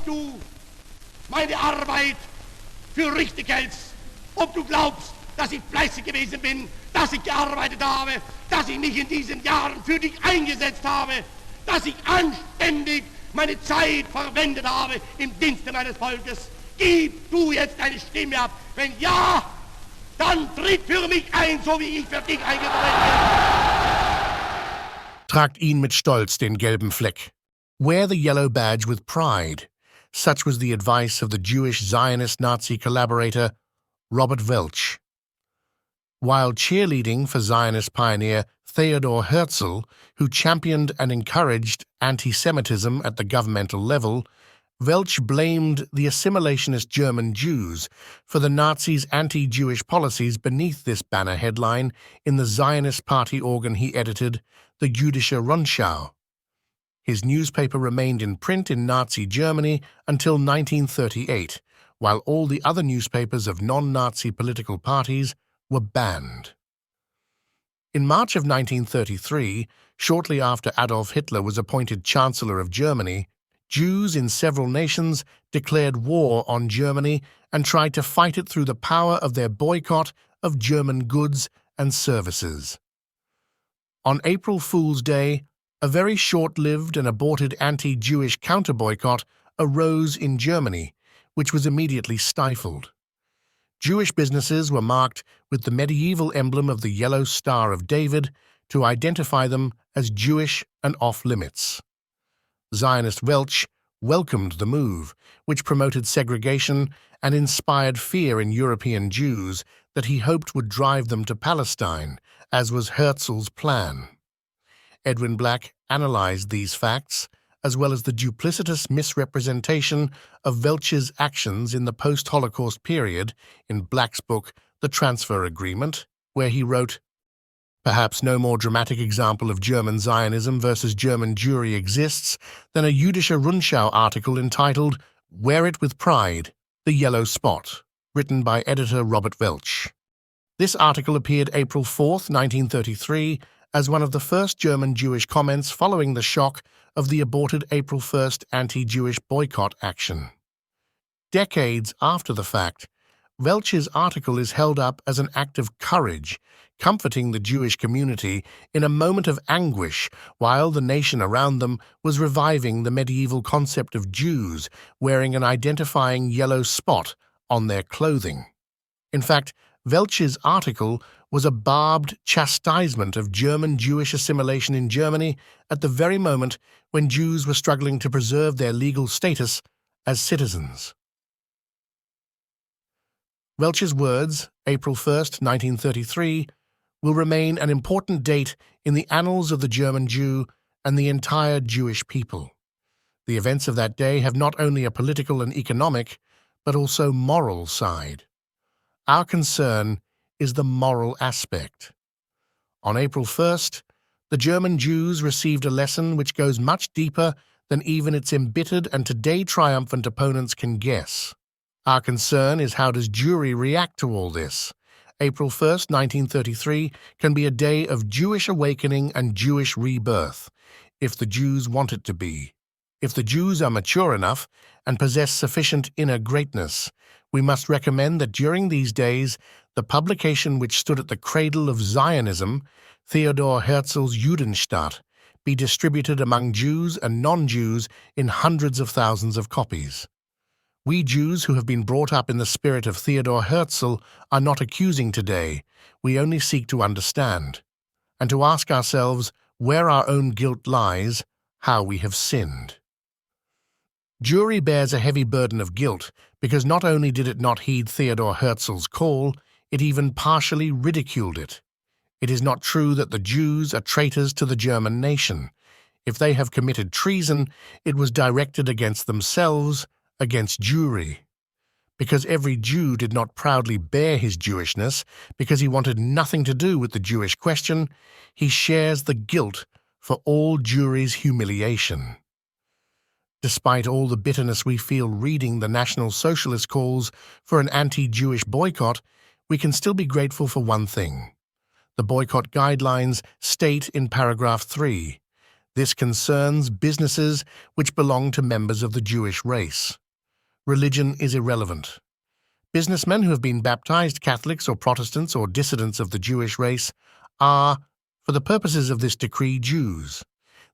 du meine Arbeit für richtig hältst, ob du glaubst, dass ich fleißig gewesen bin, dass ich gearbeitet habe, dass ich mich in diesen Jahren für dich eingesetzt habe, dass ich anständig meine Zeit verwendet habe im Dienste meines Volkes. Gib du jetzt deine Stimme ab. Wenn ja, dann tritt für mich ein, so wie ich für dich eingetreten bin. Tragt ihn mit Stolz den gelben Fleck. Wear the yellow badge with pride. Such was the advice of the Jewish Zionist Nazi collaborator Robert Welch. While cheerleading for Zionist pioneer Theodor Herzl, who championed and encouraged anti-Semitism at the governmental level, Welch blamed the assimilationist German Jews for the Nazis' anti-Jewish policies beneath this banner headline in the Zionist party organ he edited, the Jüdische Rundschau. His newspaper remained in print in Nazi Germany until 1938, while all the other newspapers of non-Nazi political parties were banned. In March of 1933, shortly after Adolf Hitler was appointed Chancellor of Germany, Jews in several nations declared war on Germany and tried to fight it through the power of their boycott of German goods and services. On April Fool's Day, a very short-lived and aborted anti-Jewish counter-boycott arose in Germany, which was immediately stifled. Jewish businesses were marked with the medieval emblem of the Yellow Star of David to identify them as Jewish and off-limits. Zionist Welch welcomed the move, which promoted segregation and inspired fear in European Jews that he hoped would drive them to Palestine, as was Herzl's plan. Edwin Black analyzed these facts, as well as the duplicitous misrepresentation of Welch's actions in the post-Holocaust period in Black's book The Transfer Agreement, where he wrote, "Perhaps no more dramatic example of German Zionism versus German Jewry exists than a Jüdische Rundschau article entitled Wear It With Pride, The Yellow Spot, written by editor Robert Welch. This article appeared April 4, 1933, as one of the first German Jewish comments following the shock of the aborted April 1st anti-Jewish boycott action. Decades after the fact, Welch's article is held up as an act of courage, comforting the Jewish community in a moment of anguish while the nation around them was reviving the medieval concept of Jews wearing an identifying yellow spot on their clothing. In fact, Welch's article was a barbed chastisement of German Jewish assimilation in Germany at the very moment when Jews were struggling to preserve their legal status as citizens. Welch's words, April 1st, 1933, will remain an important date in the annals of the German Jew and the entire Jewish people. The events of that day have not only a political and economic, but also moral side. Our concern is the moral aspect. On April 1st, the German Jews received a lesson which goes much deeper than even its embittered and today triumphant opponents can guess. Our concern is how does Jewry react to all this? April 1st, 1933 can be a day of Jewish awakening and Jewish rebirth, if the Jews want it to be. If the Jews are mature enough and possess sufficient inner greatness, we must recommend that during these days, the publication which stood at the cradle of Zionism, Theodor Herzl's Judenstaat, be distributed among Jews and non-Jews in hundreds of thousands of copies. We Jews who have been brought up in the spirit of Theodor Herzl are not accusing today, we only seek to understand, and to ask ourselves where our own guilt lies, how we have sinned. Jewry bears a heavy burden of guilt because not only did it not heed Theodor Herzl's call, it even partially ridiculed it. It is not true that the Jews are traitors to the German nation. If they have committed treason, it was directed against themselves, against Jewry. Because every Jew did not proudly bear his Jewishness, because he wanted nothing to do with the Jewish question, he shares the guilt for all Jewry's humiliation. Despite all the bitterness we feel reading the National Socialist calls for an anti-Jewish boycott, we can still be grateful for one thing. The boycott guidelines state in paragraph 3, This concerns businesses which belong to members of the Jewish race. Religion is irrelevant. Businessmen who have been baptized Catholics or Protestants or dissidents of the Jewish race are, for the purposes of this decree, Jews.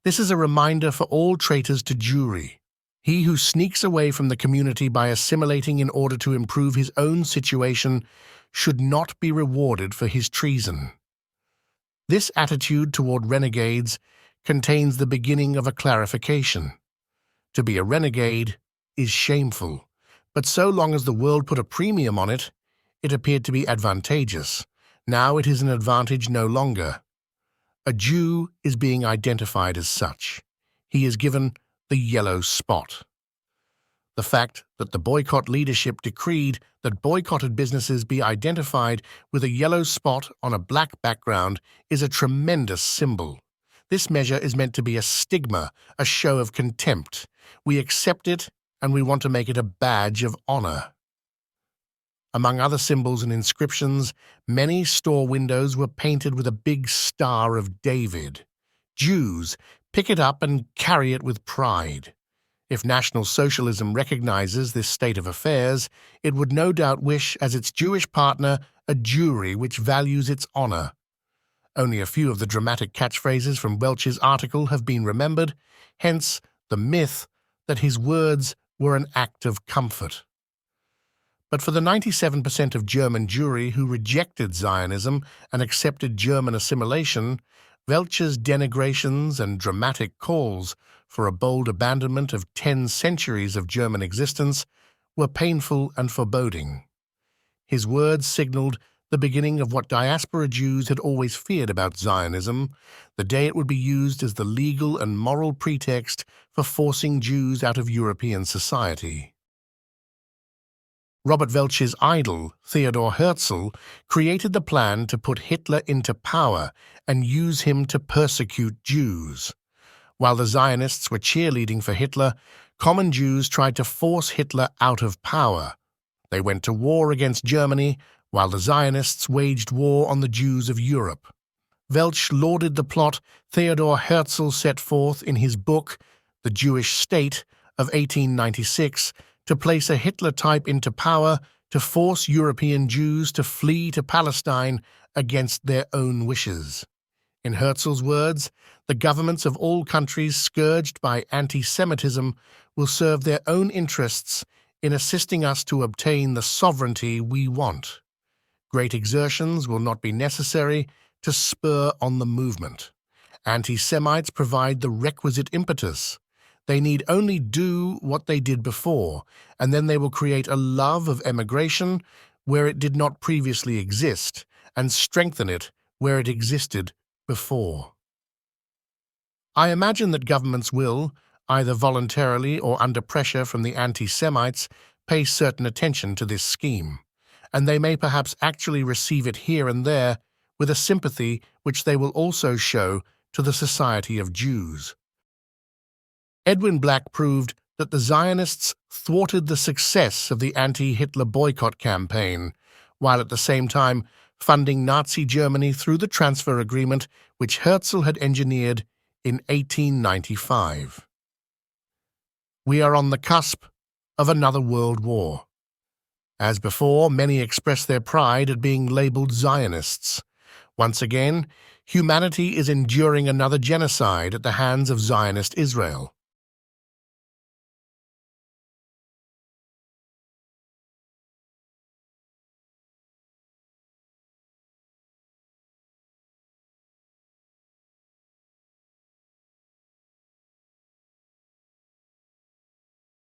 This is a reminder for all traitors to Jewry. He who sneaks away from the community by assimilating in order to improve his own situation should not be rewarded for his treason. This attitude toward renegades contains the beginning of a clarification. To be a renegade is shameful, but so long as the world put a premium on it, it appeared to be advantageous. Now it is an advantage no longer. A Jew is being identified as such. He is given the yellow spot. The fact that the boycott leadership decreed that boycotted businesses be identified with a yellow spot on a black background is a tremendous symbol. This measure is meant to be a stigma, a show of contempt. We accept it and we want to make it a badge of honor. Among other symbols and inscriptions, many store windows were painted with a big Star of David. Jews, pick it up and carry it with pride. If National Socialism recognizes this state of affairs, it would no doubt wish as its Jewish partner a Jewry which values its honor. Only a few of the dramatic catchphrases from Welch's article have been remembered, hence the myth that his words were an act of comfort. But for the 97% of German Jewry who rejected Zionism and accepted German assimilation, Welch's denigrations and dramatic calls for a bold abandonment of 10 centuries of German existence were painful and foreboding. His words signaled the beginning of what diaspora Jews had always feared about Zionism, the day it would be used as the legal and moral pretext for forcing Jews out of European society. Robert Welch's idol, Theodor Herzl, created the plan to put Hitler into power and use him to persecute Jews. While the Zionists were cheerleading for Hitler, common Jews tried to force Hitler out of power. They went to war against Germany, while the Zionists waged war on the Jews of Europe. Welch lauded the plot Theodor Herzl set forth in his book, The Jewish State, of 1896, to place a Hitler type into power to force European Jews to flee to Palestine against their own wishes. In Herzl's words, the governments of all countries scourged by anti-Semitism will serve their own interests in assisting us to obtain the sovereignty we want. Great exertions will not be necessary to spur on the movement. Anti-Semites provide the requisite impetus. They need only do what they did before, and then they will create a love of emigration where it did not previously exist, and strengthen it where it existed before. I imagine that governments will, either voluntarily or under pressure from the anti-Semites, pay certain attention to this scheme, and they may perhaps actually receive it here and there with a sympathy which they will also show to the Society of Jews. Edwin Black proved that the Zionists thwarted the success of the anti-Hitler boycott campaign, while at the same time funding Nazi Germany through the transfer agreement which Herzl had engineered in 1895. We are on the cusp of another world war. As before, many express their pride at being labeled Zionists. Once again, humanity is enduring another genocide at the hands of Zionist Israel.